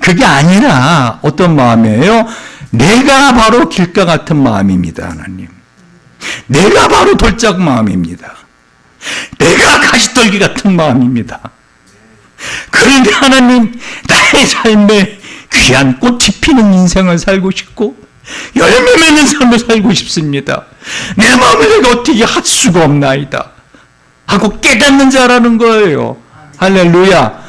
그게 아니라, 어떤 마음이에요? 내가 바로 길가 같은 마음입니다, 하나님. 내가 바로 돌짝 마음입니다. 내가 가시떨기 같은 마음입니다. 그런데 하나님, 나의 삶에 귀한 꽃이 피는 인생을 살고 싶고 열매 맺는 삶을 살고 싶습니다. 내 마음을 내가 어떻게 할 수가 없나이다 하고 깨닫는 자라는 거예요. 할렐루야.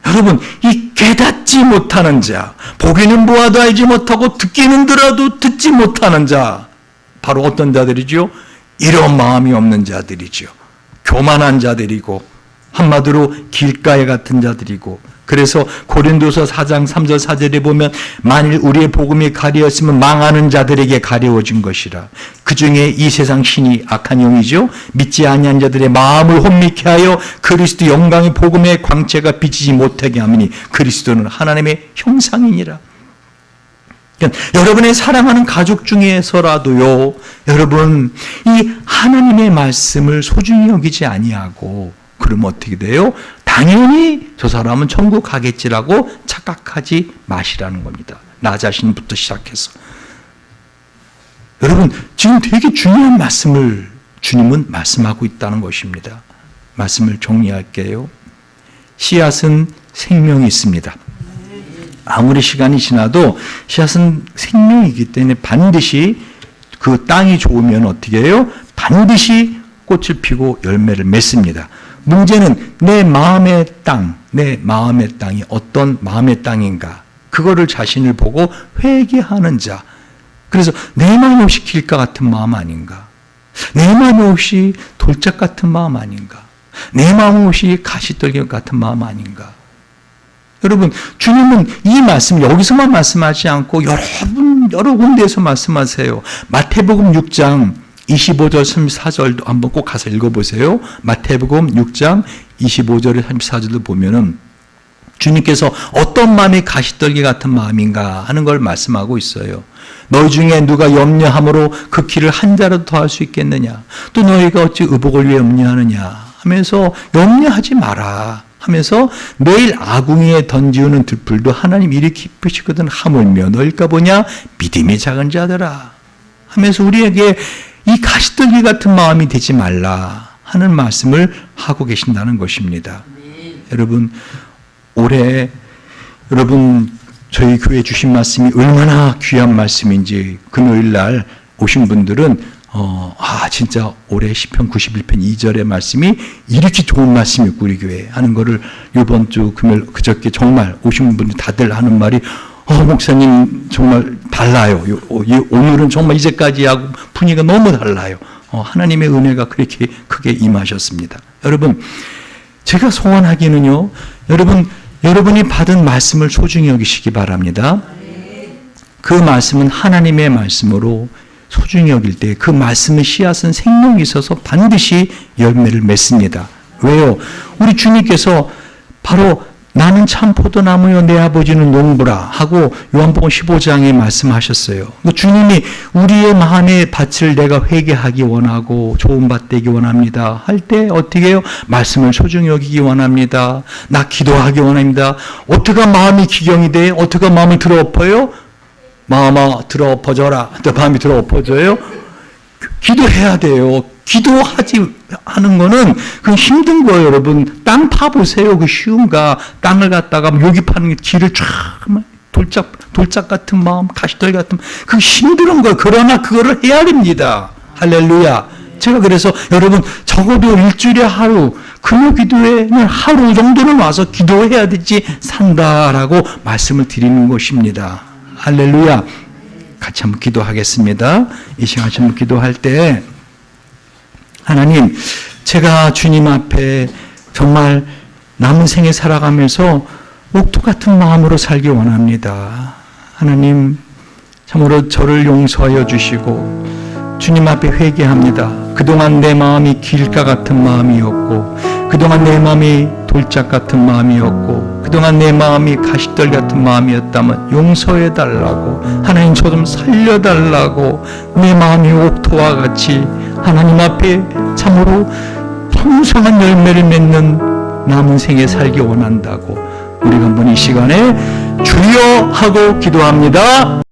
여러분, 이 깨닫지 못하는 자, 보기는 보아도 알지 못하고 듣기는 들어도 듣지 못하는 자, 바로 어떤 자들이죠? 이런 마음이 없는 자들이죠. 교만한 자들이고, 한마디로 길가에 같은 자들이고, 그래서 고린도서 4장 3절 4절에 보면 만일 우리의 복음이 가려웠으면 망하는 자들에게 가려워진 것이라. 그 중에 이 세상 신이 악한 영이죠. 믿지 아니한 자들의 마음을 혼미케 하여 그리스도 영광의 복음의 광채가 비치지 못하게 하미니 그리스도는 하나님의 형상이니라. 그러니까 여러분의 사랑하는 가족 중에서라도요, 여러분 이 하나님의 말씀을 소중히 여기지 아니하고 그러면 어떻게 돼요? 당연히 저 사람은 천국 가겠지라고 착각하지 마시라는 겁니다. 나 자신부터 시작해서. 여러분, 지금 되게 중요한 말씀을 주님은 말씀하고 있다는 것입니다. 말씀을 정리할게요. 씨앗은 생명이 있습니다. 아무리 시간이 지나도 씨앗은 생명이기 때문에 반드시 그 땅이 좋으면 어떻게 해요? 반드시 꽃을 피고 열매를 맺습니다. 문제는 내 마음의 땅, 내 마음의 땅이 어떤 마음의 땅인가, 그거를 자신을 보고 회개하는 자. 그래서 내 마음 없이 길가 같은 마음 아닌가, 내 마음 없이 돌짝 같은 마음 아닌가, 내 마음 없이 가시떨기 같은 마음 아닌가. 여러분, 주님은 이 말씀 여기서만 말씀하지 않고 여러 군데에서 말씀하세요. 마태복음 6장 25절 34절도 한번 꼭 가서 읽어보세요. 마태복음 6장 25절에 34절도 보면은 주님께서 어떤 마음이 가시떨기 같은 마음인가 하는 걸 말씀하고 있어요. 너희 중에 누가 염려함으로 그 길을 한 자라도 더 할 수 있겠느냐, 또 너희가 어찌 의복을 위해 염려하느냐 하면서 염려하지 마라 하면서 매일 아궁이에 던지우는 들풀도 하나님 이리 기쁘시거든 하물며 너희가 보냐 믿음이 작은 자들아 하면서 우리에게 이 가시떨기 같은 마음이 되지 말라 하는 말씀을 하고 계신다는 것입니다. 여러분, 올해 여러분 저희 교회 주신 말씀이 얼마나 귀한 말씀인지 금요일 날 오신 분들은 진짜 올해 시편 91편 2절의 말씀이 이렇게 좋은 말씀이었고 우리 교회 하는 거를 이번 주 금요일 그저께 정말 오신 분들 다들 하는 말이 목사님 정말 달라요. 오늘은 정말 이제까지 하고 분위기가 너무 달라요. 하나님의 은혜가 그렇게 크게 임하셨습니다. 여러분, 제가 소원하기는요, 여러분이 받은 말씀을 소중히 여기시기 바랍니다. 그 말씀은 하나님의 말씀으로 소중히 여길 때 그 말씀의 씨앗은 생명이 있어서 반드시 열매를 맺습니다. 왜요? 우리 주님께서 바로 나는 참 포도나무요 내 아버지는 농부라 하고 요한복음 15장에 말씀하셨어요. 주님이 우리의 마음의 밭을 내가 회개하기 원하고 좋은 밭 되기 원합니다 할 때 어떻게 해요? 말씀을 소중히 여기기 원합니다. 나 기도하기 원합니다. 어떻게 마음이 기경이 돼? 어떻게 마음이 들어엎어요? 마음아 들어엎어져라. 마음이 들어엎어져요? 기도해야 돼요. 기도하지 하는 거는 그 힘든 거예요, 여러분. 땅 파보세요. 그 쉬운가. 땅을 갖다가 여기 파는 길을 쫙 돌짝 같은 마음, 가시떨 같은 그 힘든 거예요. 그러나 그거를 해야 됩니다. 할렐루야. 제가 그래서 여러분 적어도 일주일에 하루 금요 기도회는 하루 정도는 와서 기도해야 되지 산다라고 말씀을 드리는 것입니다. 할렐루야. 같이 한번 기도하겠습니다. 이 시간 같이 한번 기도할 때 하나님, 제가 주님 앞에 정말 남은 생에 살아가면서 옥토 같은 마음으로 살기 원합니다. 하나님, 참으로 저를 용서하여 주시고 주님 앞에 회개합니다. 그동안 내 마음이 길가 같은 마음이었고 그동안 내 마음이 돌짝 같은 마음이었고 그동안 내 마음이 가시떨 같은 마음이었다면 용서해 달라고 하나님 저 좀 살려달라고 내 마음이 옥토와 같이 하나님 앞에 참으로 풍성한 열매를 맺는 남은 생에 살기 원한다고 우리가 한번 이 시간에 주여 하고 기도합니다.